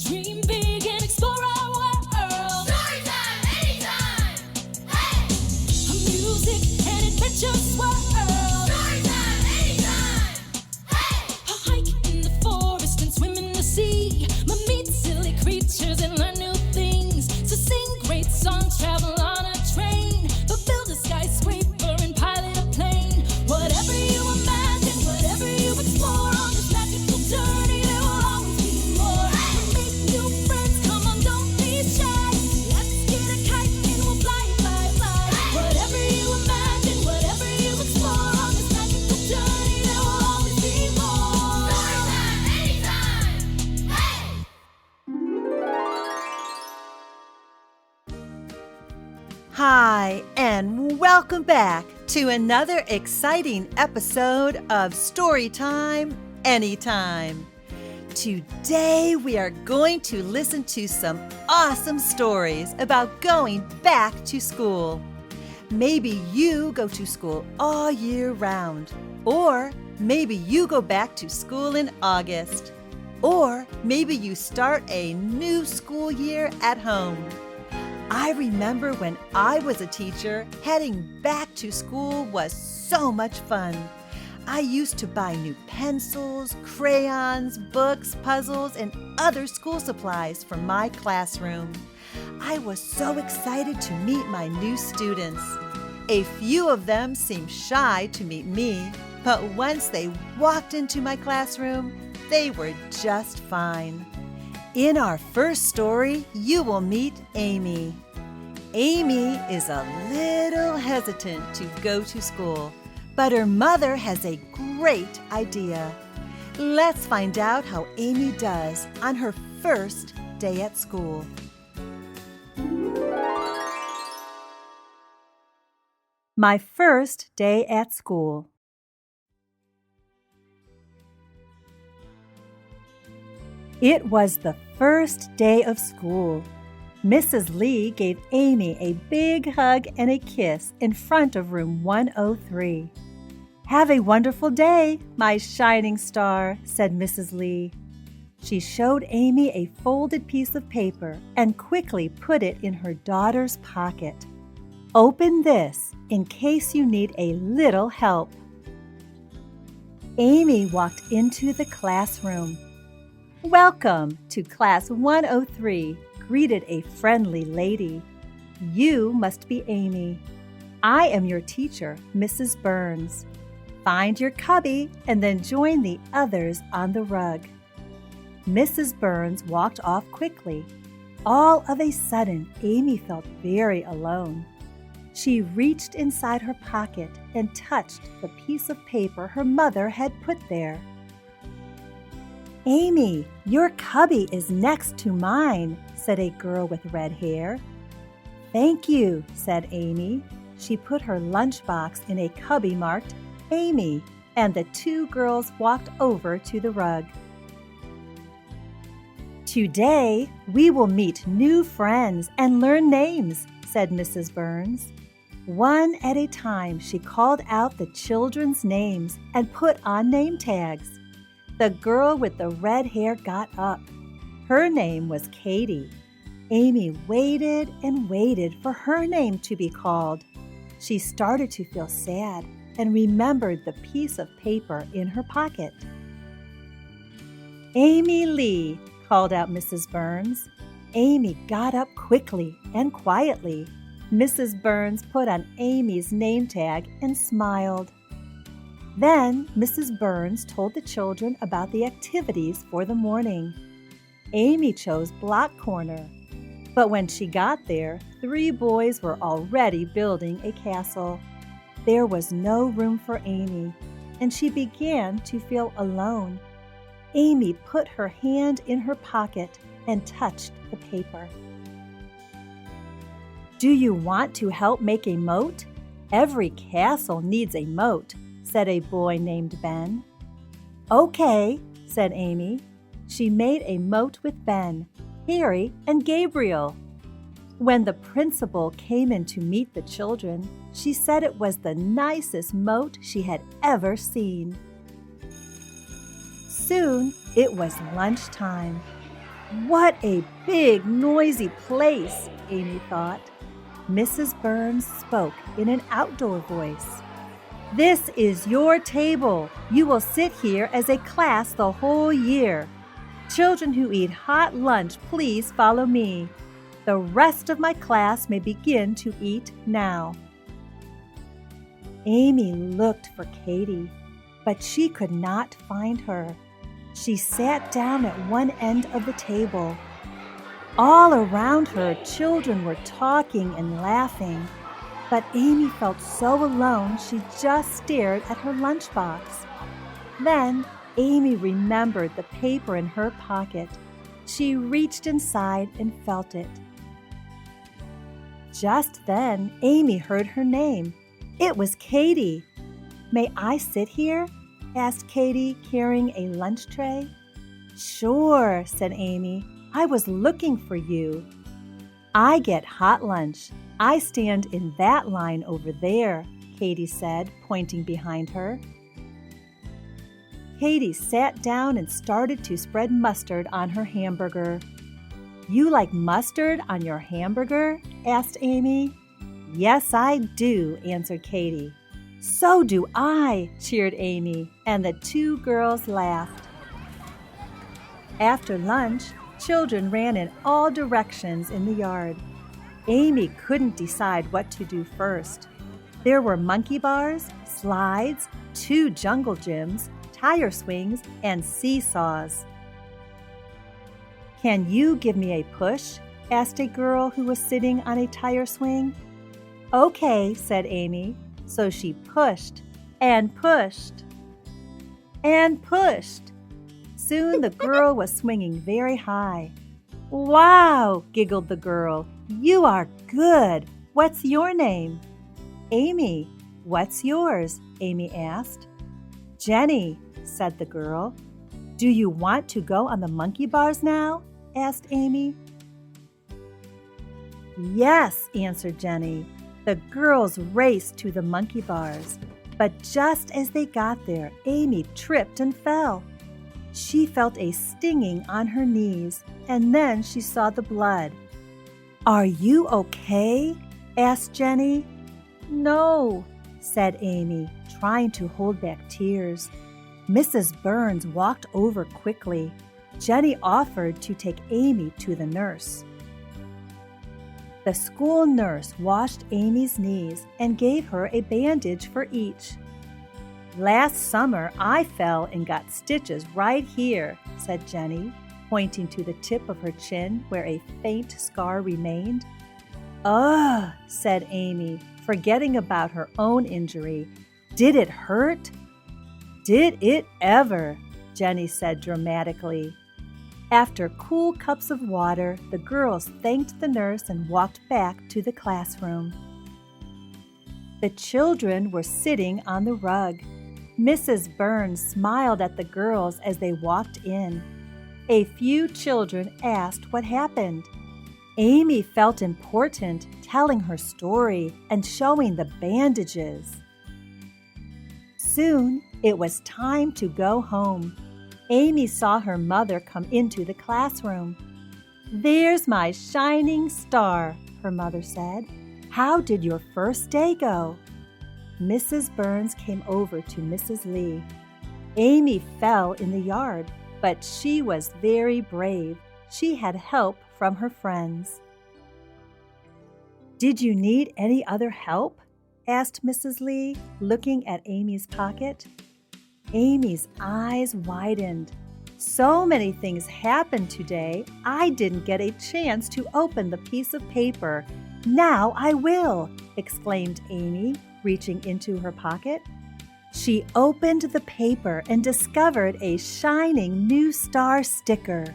dream big and explore our world. Storytime, anytime! Hey! A music and adventures world. Storytime, anytime! Hey! A hike in the forest and swim in the sea. Meet silly creatures and learn new things. So sing great songs, travel on a train, but build a skyscraper and pilot a plane. Whatever you imagine, whatever you explore on this magical journey, there will always be more. Make new friends, come on, don't be shy. Let's get a kite and we'll fly, fly, fly. Whatever you imagine, whatever you explore on this magical journey, there will always be more. Storytime, anytime! Hey! Hi, and welcome back to another exciting episode of Storytime Anytime. Today we are going to listen to some awesome stories about going back to school. Maybe you go to school all year round, or maybe you go back to school in August, or maybe you start a new school year at home. I remember when I was a teacher, heading back to school was so much fun. I used to buy new pencils, crayons, books, puzzles, and other school supplies for my classroom. I was so excited to meet my new students. A few of them seemed shy to meet me, but once they walked into my classroom, they were just fine. In our first story, you will meet Amy. Amy is a little hesitant to go to school, but her mother has a great idea. Let's find out how Amy does on her first day at school. My first day at school. It was the first day of school. Mrs. Lee gave Amy a big hug and a kiss in front of room 103. "Have a wonderful day, my shining star," said Mrs. Lee. She showed Amy a folded piece of paper and quickly put it in her daughter's pocket. "Open this in case you need a little help." Amy walked into the classroom. "Welcome to Class 103, greeted a friendly lady. "You must be Amy. I am your teacher, Mrs. Burns. Find your cubby and then join the others on the rug." Mrs. Burns walked off quickly. All of a sudden, Amy felt very alone. She reached inside her pocket and touched the piece of paper her mother had put there. "Amy, your cubby is next to mine," said a girl with red hair. "Thank you," said Amy. She put her lunchbox in a cubby marked Amy, and the two girls walked over to the rug. "Today, we will meet new friends and learn names," said Mrs. Burns. One at a time, she called out the children's names and put on name tags. The girl with the red hair got up. Her name was Katie. Amy waited and waited for her name to be called. She started to feel sad and remembered the piece of paper in her pocket. "Amy Lee," called out Mrs. Burns. Amy got up quickly and quietly. Mrs. Burns put on Amy's name tag and smiled. Then Mrs. Burns told the children about the activities for the morning. Amy chose block corner, but when she got there, 3 boys were already building a castle. There was no room for Amy, and she began to feel alone. Amy put her hand in her pocket and touched the paper. "Do you want to help make a moat? Every castle needs a moat," said a boy named Ben. "Okay," said Amy. She made a moat with Ben, Harry, and Gabriel. When the principal came in to meet the children, she said it was the nicest moat she had ever seen. Soon it was lunchtime. What a big, noisy place, Amy thought. Mrs. Burns spoke in an outdoor voice. This is your table. You will sit here as a class the whole year. Children who eat hot lunch, please follow me. The rest of my class may begin to eat now. Amy looked for Katie, but she could not find her. She sat down at one end of the table. All around her, children were talking and laughing, but Amy felt so alone she just stared at her lunchbox. Then Amy remembered the paper in her pocket. She reached inside and felt it. Just then, Amy heard her name. It was Katie. "May I sit here?" asked Katie, carrying a lunch tray. "Sure," said Amy. "I was looking for you." "I get hot lunch. I stand in that line over there," Katie said, pointing behind her. Katie sat down and started to spread mustard on her hamburger. "You like mustard on your hamburger?" asked Amy. "Yes, I do," answered Katie. "So do I," cheered Amy, and the two girls laughed. After lunch, children ran in all directions in the yard. Amy couldn't decide what to do first. There were monkey bars, slides, 2 jungle gyms, tire swings, and seesaws. "Can you give me a push?" asked a girl who was sitting on a tire swing. "Okay," said Amy. So she pushed and pushed and pushed. Soon the girl was swinging very high. "Wow," giggled the girl. "You are good. What's your name?" "Amy. What's yours?" Amy asked. "Jenny," said the girl. "Do you want to go on the monkey bars now?" asked Amy. "Yes," answered Jenny. The girls raced to the monkey bars, but just as they got there, Amy tripped and fell. She felt a stinging on her knees, and then she saw the blood. "Are you okay?" asked Jenny. "No," said Amy, trying to hold back tears. Mrs. Burns walked over quickly. Jenny offered to take Amy to the nurse. The school nurse washed Amy's knees and gave her a bandage for each. "Last summer, I fell and got stitches right here," said Jenny, pointing to the tip of her chin where a faint scar remained. "Ugh," said Amy, forgetting about her own injury. "Did it hurt?" "Did it ever?" Jenny said dramatically. After cool cups of water, the girls thanked the nurse and walked back to the classroom. The children were sitting on the rug. Mrs. Burns smiled at the girls as they walked in. A few children asked what happened. Amy felt important, telling her story and showing the bandages. Soon, it was time to go home. Amy saw her mother come into the classroom. "There's my shining star," her mother said. "How did your first day go?" Mrs. Burns came over to Mrs. Lee. Amy fell in the yard, but she was very brave. She had help from her friends. "Did you need any other help?" asked Mrs. Lee, looking at Amy's pocket. Amy's eyes widened. "So many things happened today, I didn't get a chance to open the piece of paper. Now I will," exclaimed Amy, reaching into her pocket. She opened the paper and discovered a shining new star sticker.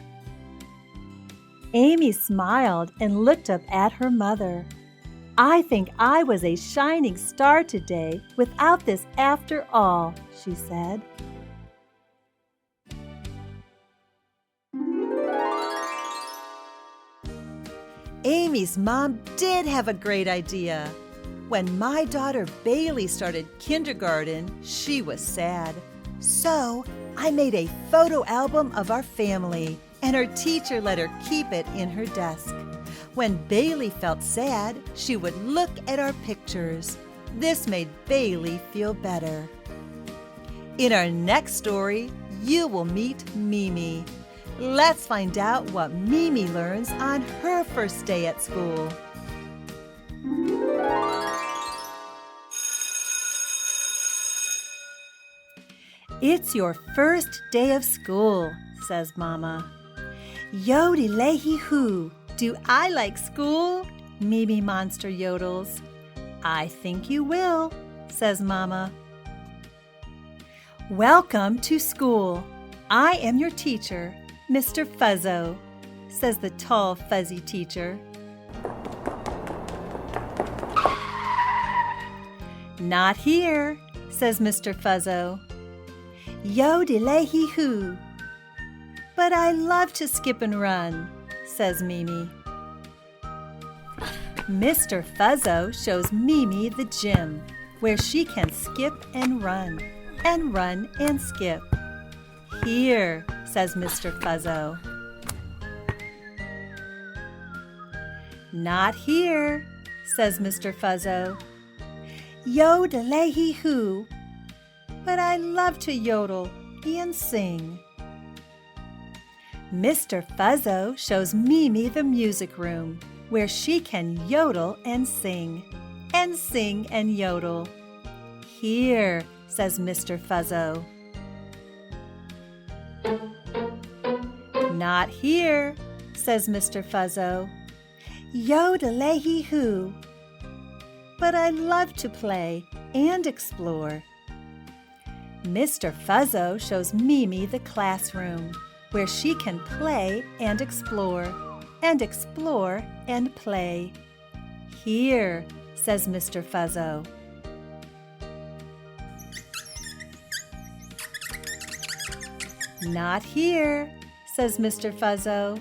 Amy smiled and looked up at her mother. "I think I was a shining star today without this after all," she said. Amy's mom did have a great idea. When my daughter Bailey started kindergarten, she was sad. So I made a photo album of our family and her teacher let her keep it in her desk. When Bailey felt sad, she would look at our pictures. This made Bailey feel better. In our next story, you will meet Mimi. Let's find out what Mimi learns on her first day at school. It's your first day of school, says Mama. Yodel-ley-hee-hoo, do I like school? Mimi Monster yodels. I think you will, says Mama. Welcome to school. I am your teacher, Mr. Fuzzo, says the tall, fuzzy teacher. Not here, says Mr. Fuzzo. Yodel-ley-hee-hoo. But I love to skip and run, says Mimi. Mr. Fuzzo shows Mimi the gym, where she can skip and run and skip. Here, says Mr. Fuzzo. Not here, says Mr. Fuzzo. Yodel-ley-hee-hoo. But I love to yodel and sing. Mr. Fuzzo shows Mimi the music room, where she can yodel and sing and yodel. Here, says Mr. Fuzzo. Not here, says Mr. Fuzzo. Yodel-ley-hee-hoo. But I love to play and explore. Mr. Fuzzo shows Mimi the classroom, where she can play and explore and play. Here, says Mr. Fuzzo. Not here, says Mr. Fuzzo.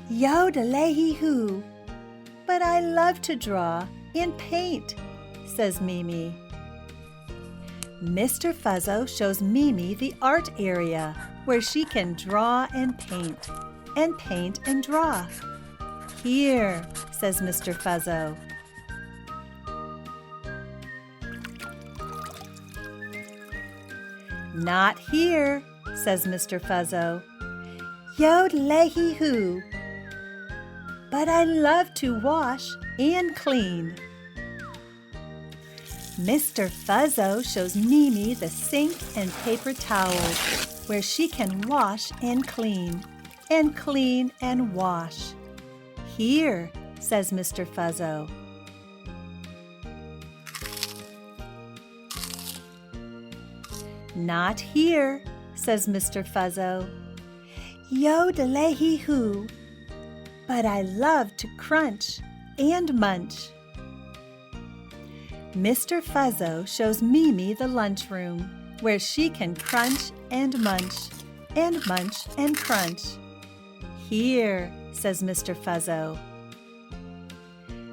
Yodel-ley-hee-hoo. But I love to draw and paint, says Mimi. Mr. Fuzzo shows Mimi the art area, where she can draw and paint and draw. Here, says Mr. Fuzzo. Not here, says Mr. Fuzzo. Yodel-ley-hee-hoo. But I love to wash and clean. Mr. Fuzzo shows Mimi the sink and paper towels, where she can wash and clean and wash. Here, says Mr. Fuzzo. Not here, says Mr. Fuzzo. Yodel-ley-hee-hoo. But I love to crunch and munch. Mr. Fuzzo shows Mimi the lunchroom, where she can crunch and munch and crunch. Here, says Mr. Fuzzo.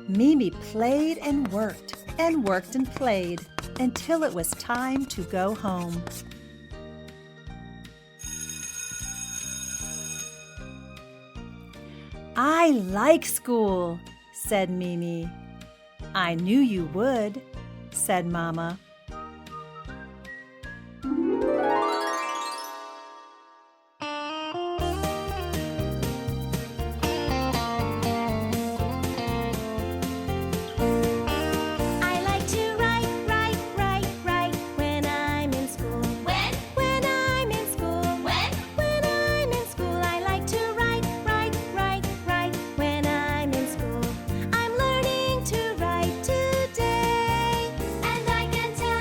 Mimi played and worked and played until it was time to go home. I like school, said Mimi. I knew you would, said Mama. I like to write when I'm in school. When I'm in school. When I'm in school. I like to write when I'm in school. I'm learning to write today, and I can tell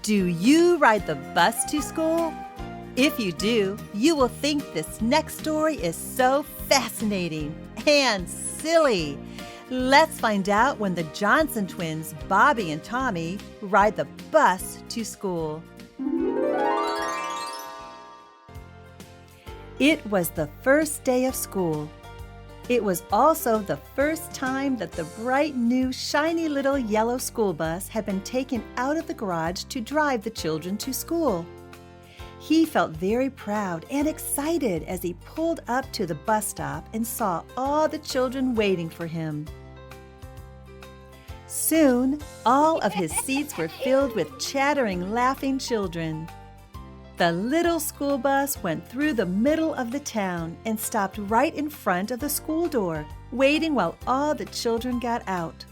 Do you ride the bus to school? If you do, you will think this next story is so fascinating and silly. Let's find out when the Johnson twins, Bobby and Tommy, ride the bus to school. It was the first day of school. It was also the first time that the bright new shiny little yellow school bus had been taken out of the garage to drive the children to school. He felt very proud and excited as he pulled up to the bus stop and saw all the children waiting for him. Soon, all of his seats were filled with chattering, laughing children. The little school bus went through the middle of the town and stopped right in front of the school door, waiting while all the children got out.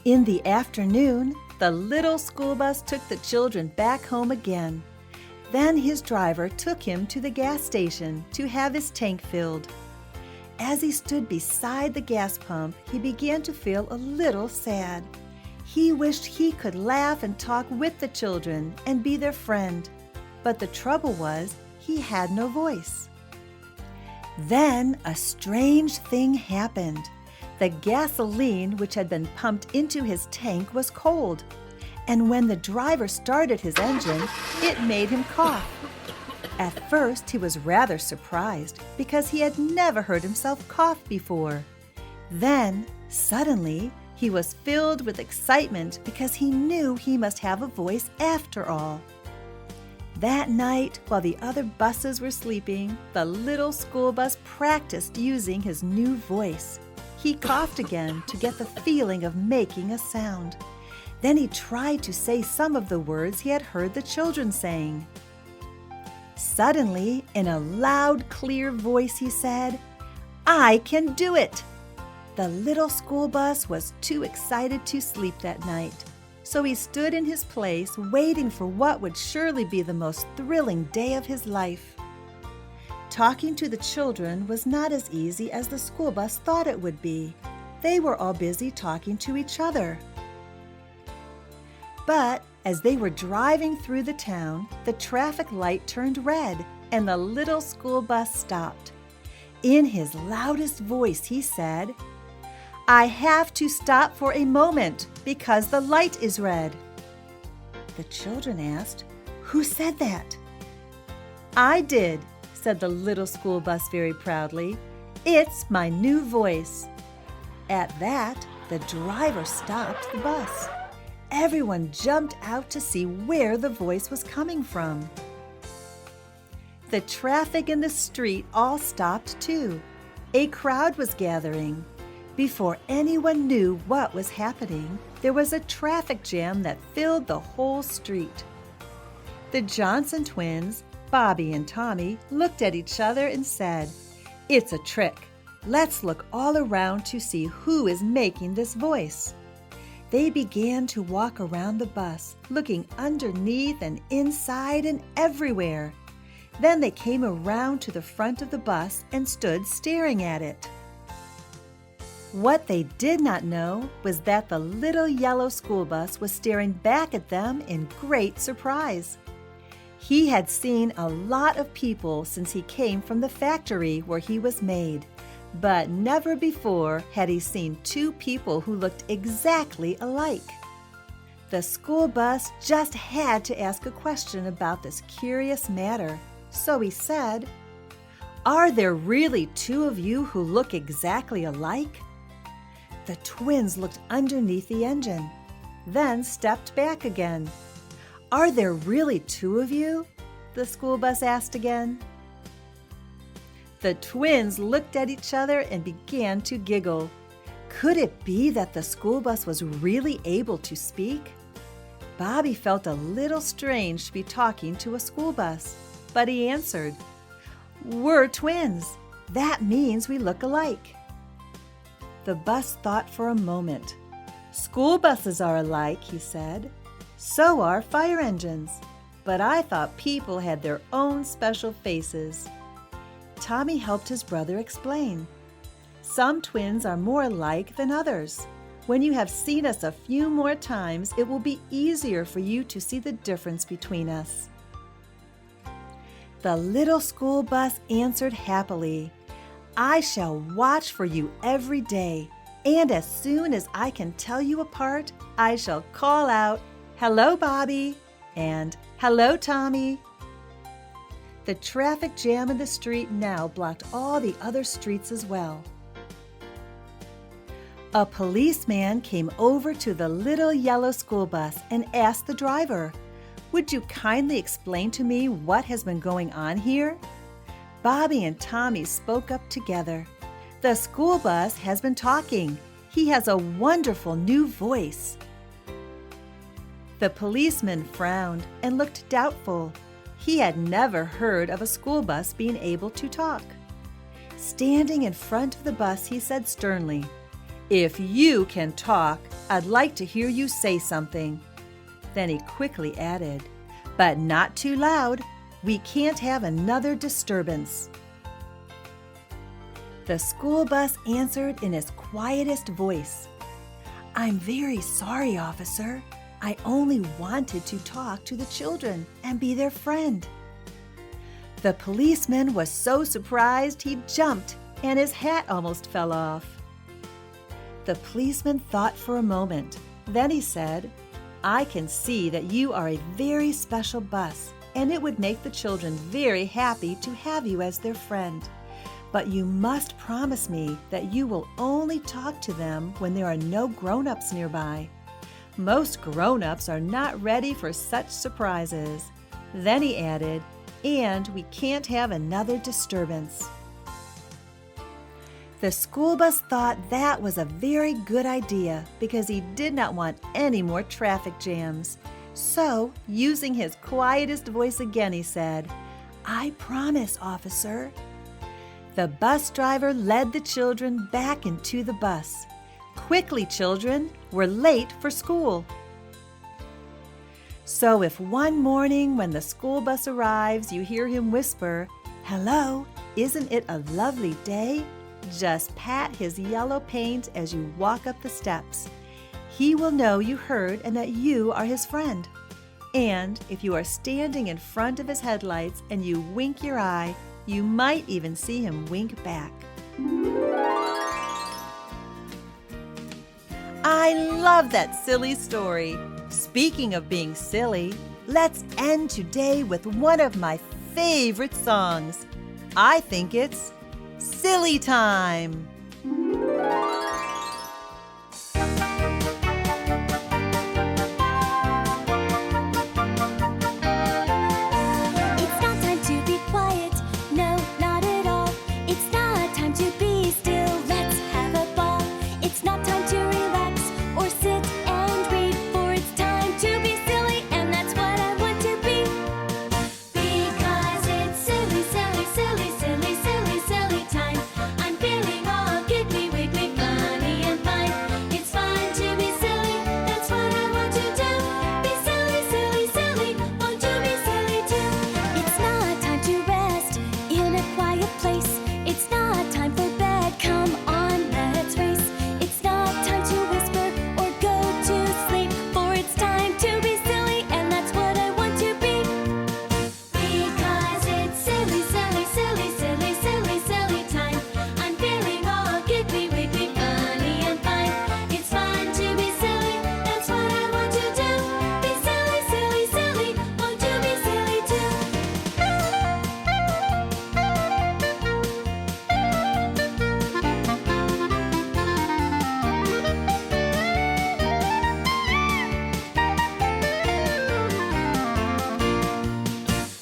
In the afternoon, the little school bus took the children back home again. Then his driver took him to the gas station to have his tank filled. As he stood beside the gas pump, he began to feel a little sad. He wished he could laugh and talk with the children and be their friend, but the trouble was he had no voice. Then a strange thing happened. The gasoline which had been pumped into his tank was cold, and when the driver started his engine, it made him cough. At first, he was rather surprised because he had never heard himself cough before. Then, suddenly, he was filled with excitement because he knew he must have a voice after all. That night, while the other buses were sleeping, the little school bus practiced using his new voice. He coughed again to get the feeling of making a sound. Then he tried to say some of the words he had heard the children saying. Suddenly, in a loud, clear voice, he said, "I can do it!" The little school bus was too excited to sleep that night, so he stood in his place waiting for what would surely be the most thrilling day of his life. Talking to the children was not as easy as the school bus thought it would be. They were all busy talking to each other. But as they were driving through the town, the traffic light turned red and the little school bus stopped. In his loudest voice, he said, "I have to stop for a moment because the light is red." The children asked, "Who said that?" "I did," said the little school bus very proudly. "It's my new voice." At that, the driver stopped the bus. Everyone jumped out to see where the voice was coming from. The traffic in the street all stopped too. A crowd was gathering. Before anyone knew what was happening, there was a traffic jam that filled the whole street. The Johnson twins, Bobby and Tommy, looked at each other and said, "It's a trick. Let's look all around to see who is making this voice." They began to walk around the bus, looking underneath and inside and everywhere. Then they came around to the front of the bus and stood staring at it. What they did not know was that the little yellow school bus was staring back at them in great surprise. He had seen a lot of people since he came from the factory where he was made, but never before had he seen two people who looked exactly alike. The school bus just had to ask a question about this curious matter, so he said, "Are there really two of you who look exactly alike?" The twins looked underneath the engine, then stepped back again. "Are there really two of you?" the school bus asked again. The twins looked at each other and began to giggle. Could it be that the school bus was really able to speak? Bobby felt a little strange to be talking to a school bus, but he answered, "We're twins. That means we look alike." The bus thought for a moment. "School buses are alike," he said. "So are fire engines. But I thought people had their own special faces." Tommy helped his brother explain. "Some twins are more alike than others. When you have seen us a few more times, it will be easier for you to see the difference between us." The little school bus answered happily, "I shall watch for you every day, and as soon as I can tell you apart, I shall call out, 'Hello, Bobby,' and 'Hello, Tommy.'" The traffic jam in the street now blocked all the other streets as well. A policeman came over to the little yellow school bus and asked the driver, "Would you kindly explain to me what has been going on here?" Bobby and Tommy spoke up together. "The school bus has been talking. He has a wonderful new voice." The policeman frowned and looked doubtful. He had never heard of a school bus being able to talk. Standing in front of the bus, he said sternly, "If you can talk, I'd like to hear you say something." Then he quickly added, "But not too loud. We can't have another disturbance." The school bus answered in its quietest voice, "I'm very sorry, officer. I only wanted to talk to the children and be their friend." The policeman was so surprised he jumped and his hat almost fell off. The policeman thought for a moment. Then he said, "I can see that you are a very special bus, and it would make the children very happy to have you as their friend. But you must promise me that you will only talk to them when there are no grown-ups nearby. Most grown-ups are not ready for such surprises." Then he added, "And we can't have another disturbance." The school bus thought that was a very good idea because he did not want any more traffic jams. So, using his quietest voice again, he said, "I promise, officer." The bus driver led the children back into the bus. "Quickly, children, we're late for school." So if one morning when the school bus arrives, you hear him whisper, "Hello, isn't it a lovely day?" just pat his yellow paint as you walk up the steps. He will know you heard and that you are his friend. And if you are standing in front of his headlights and you wink your eye, you might even see him wink back. I love that silly story. Speaking of being silly, let's end today with one of my favorite songs. I think it's Silly Time. It's not time to be quiet, no, not at all. It's not time to be still, let's have a ball. It's not time to relax or sit and read, for it's time to be silly, and that's what I want to be. Because it's silly, silly, silly, silly, silly, silly time. I'm feeling all giggly, wiggly, funny and fine. It's fun to be silly, that's what I want to do. Be silly, silly, silly, won't you be silly too? It's not time to rest in a quiet place. It's not time for bed, come on, let's race. It's not time to whisper or go to sleep, for it's time to be silly, and that's what I want to be. Because it's silly, silly, silly, silly, silly, silly time. I'm feeling all giggly, wiggly, funny and fine. It's fun to be silly, that's what I want to do. Be silly, silly, silly, won't you be silly too?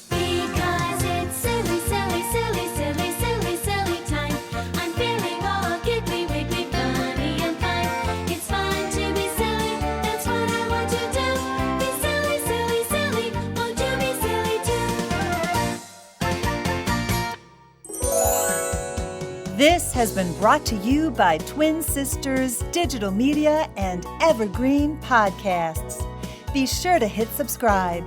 Because it's silly, silly, silly, silly, silly, silly time. I'm feeling all giggly, wiggly, funny and fine. It's fun to be silly, that's what I want to do. Be silly, silly, silly, won't you be silly too? This has been brought to you by Twin Sisters Digital Media and Evergreen Podcasts. Be sure to hit subscribe.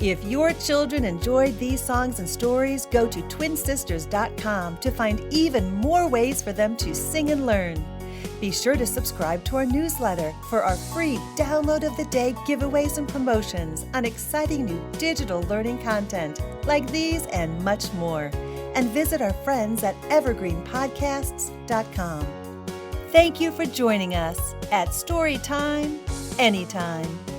If your children enjoyed these songs and stories, go to twinsisters.com to find even more ways for them to sing and learn. Be sure to subscribe to our newsletter for our free download of the day giveaways and promotions on exciting new digital learning content like these and much more. And visit our friends at evergreenpodcasts.com. Thank you for joining us at Storytime Anytime.